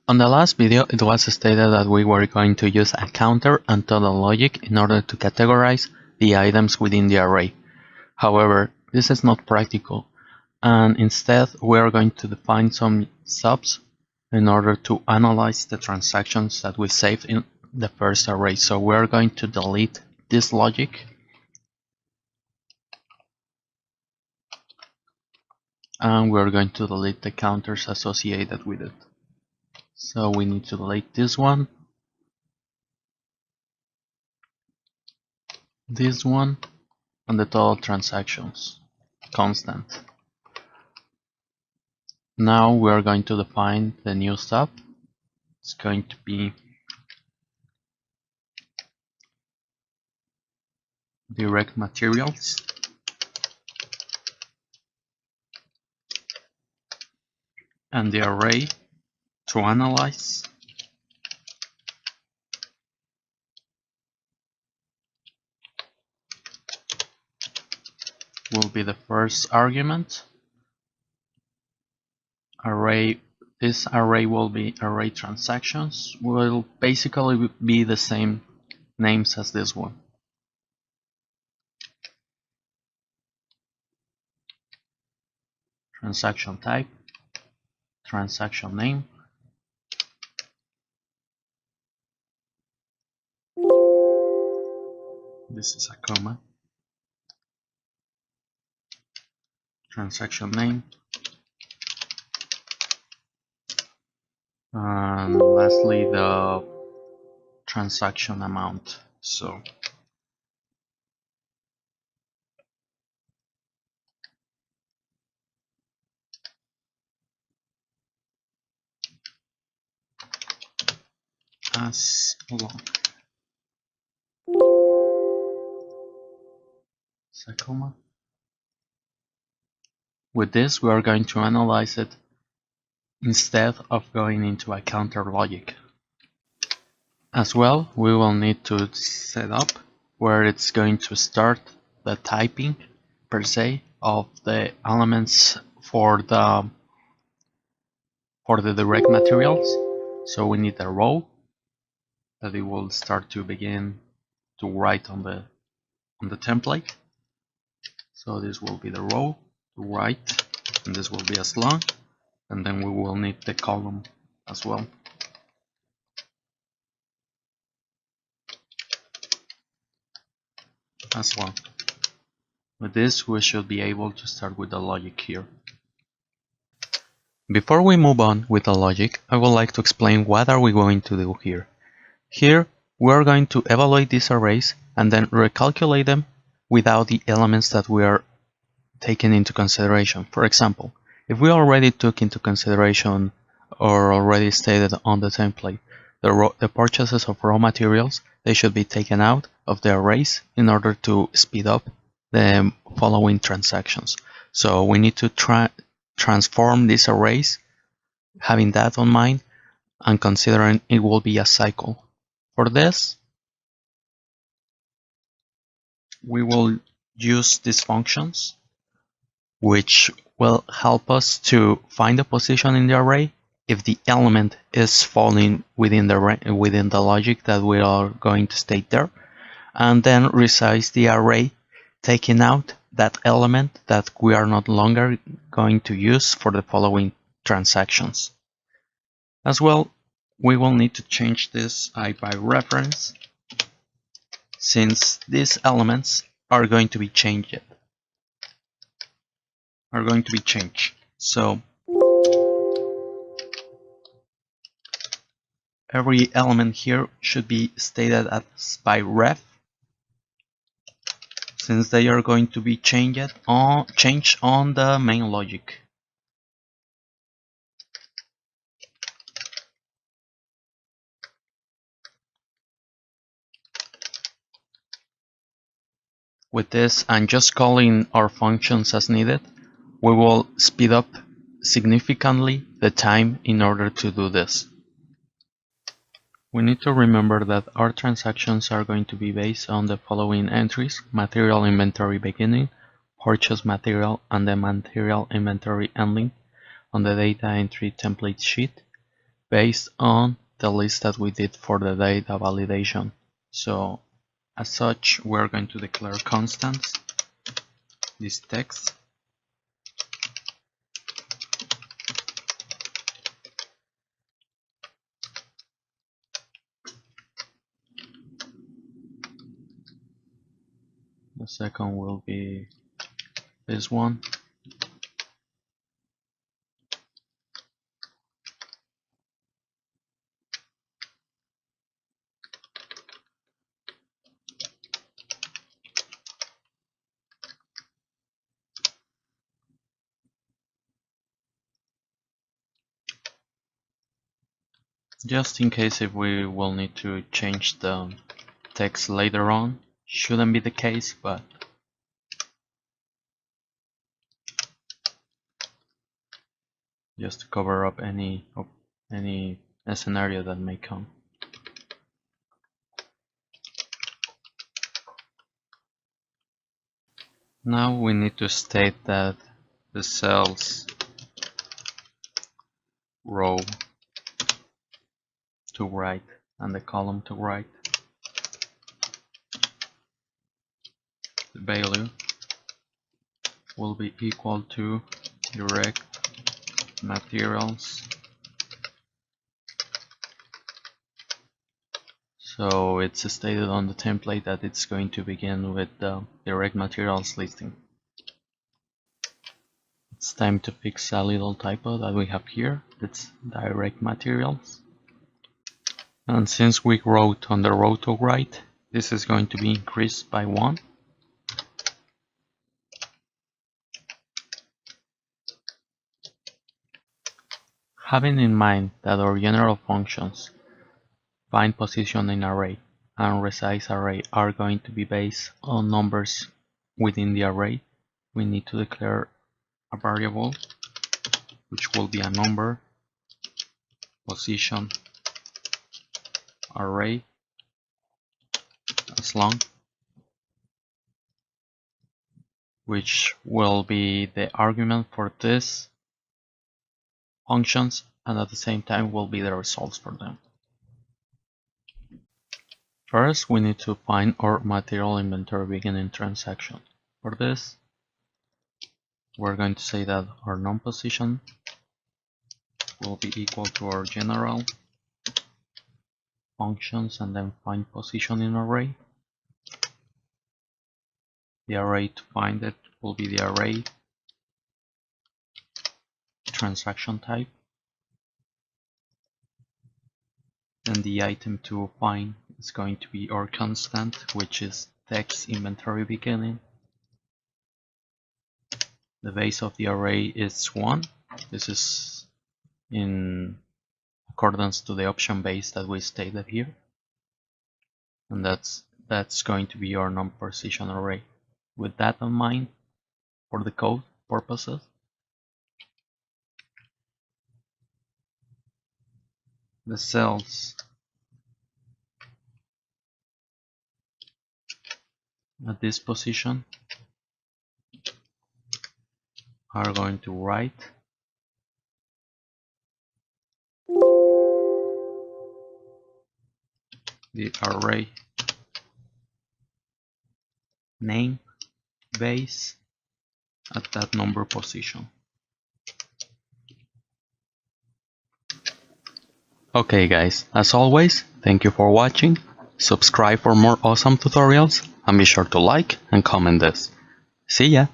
On the last video, it was stated that we were going to use a counter and total logic in order to categorize the items within the array. However, this is not practical, and instead we are going to define some subs in order to analyze the transactions that we saved in the first array. So we are going to delete this logic and we're going to delete the counters associated with it. So we need to delete this one, and the total transactions constant. Now we are going to define the new sub. It's going to be direct materials, and the array to analyze will be the first argument. This array will be array transactions, will basically be the same names as this one. Transaction type, transaction name, this is a comma, transaction name, and lastly the transaction amount. So as long a comma. With this, we are going to analyze it instead of going into a counter logic. As well, we will need to set up where it's going to start the typing per se of the elements for the direct materials. So we need a row that it will start to begin to write on the template. So this will be the row to write, and this will be as long, and then we will need the column as well. As well. With this, we should be able to start with the logic here. Before we move on with the logic, I would like to explain what are we going to do here. Here, we are going to evaluate these arrays and then recalculate them without the elements that we are taking into consideration. For example, if we already took into consideration or already stated on the template the purchases of raw materials, they should be taken out of the arrays in order to speed up the following transactions. So we need to transform these arrays, having that on mind and considering it will be a cycle. For this, we will use these functions which will help us to find the position in the array if the element is falling within the logic that we are going to state there, and then resize the array, taking out that element that we are no longer going to use for the following transactions. As well, we will need to change this by reference, since these elements are going to be changed. So every element here should be stated as by ref, since they are going to be changed on the main logic. With this, and just calling our functions as needed, we will speed up significantly the time in order to do this. We need to remember that our transactions are going to be based on the following entries: material inventory beginning, purchase material, and the material inventory ending on the data entry template sheet, based on the list that we did for the data validation. So as such, we're going to declare constants, this text, the second will be this one, just in case if we will need to change the text later on. Shouldn't be the case, but just to cover up any scenario that may come. Now we need to state that the cells row to right and the column to right, the value will be equal to direct materials. So it's stated on the template that it's going to begin with the direct materials listing. It's time to fix a little typo that we have here. It's direct materials. And since we wrote on the row to right, this is going to be increased by 1. Having in mind that our general functions find position in array and resize array are going to be based on numbers within the array, we need to declare a variable which will be a number position array as long, which will be the argument for this functions, and at the same time will be the results for them. First, we need to find our material inventory beginning transaction. For this, we're going to say that our non-position will be equal to our general functions and then find position in array. The array to find it will be the array transaction type. Then the item to find is going to be our constant, which is text inventory beginning. The base of the array is 1. This is in accordance to the option base that we stated here. And that's going to be our non-position array. With that in mind, for the code purposes, the cells at this position are going to write the array name base at that number position. Okay guys, as always, thank you for watching, subscribe for more awesome tutorials, and be sure to like and comment this. See ya!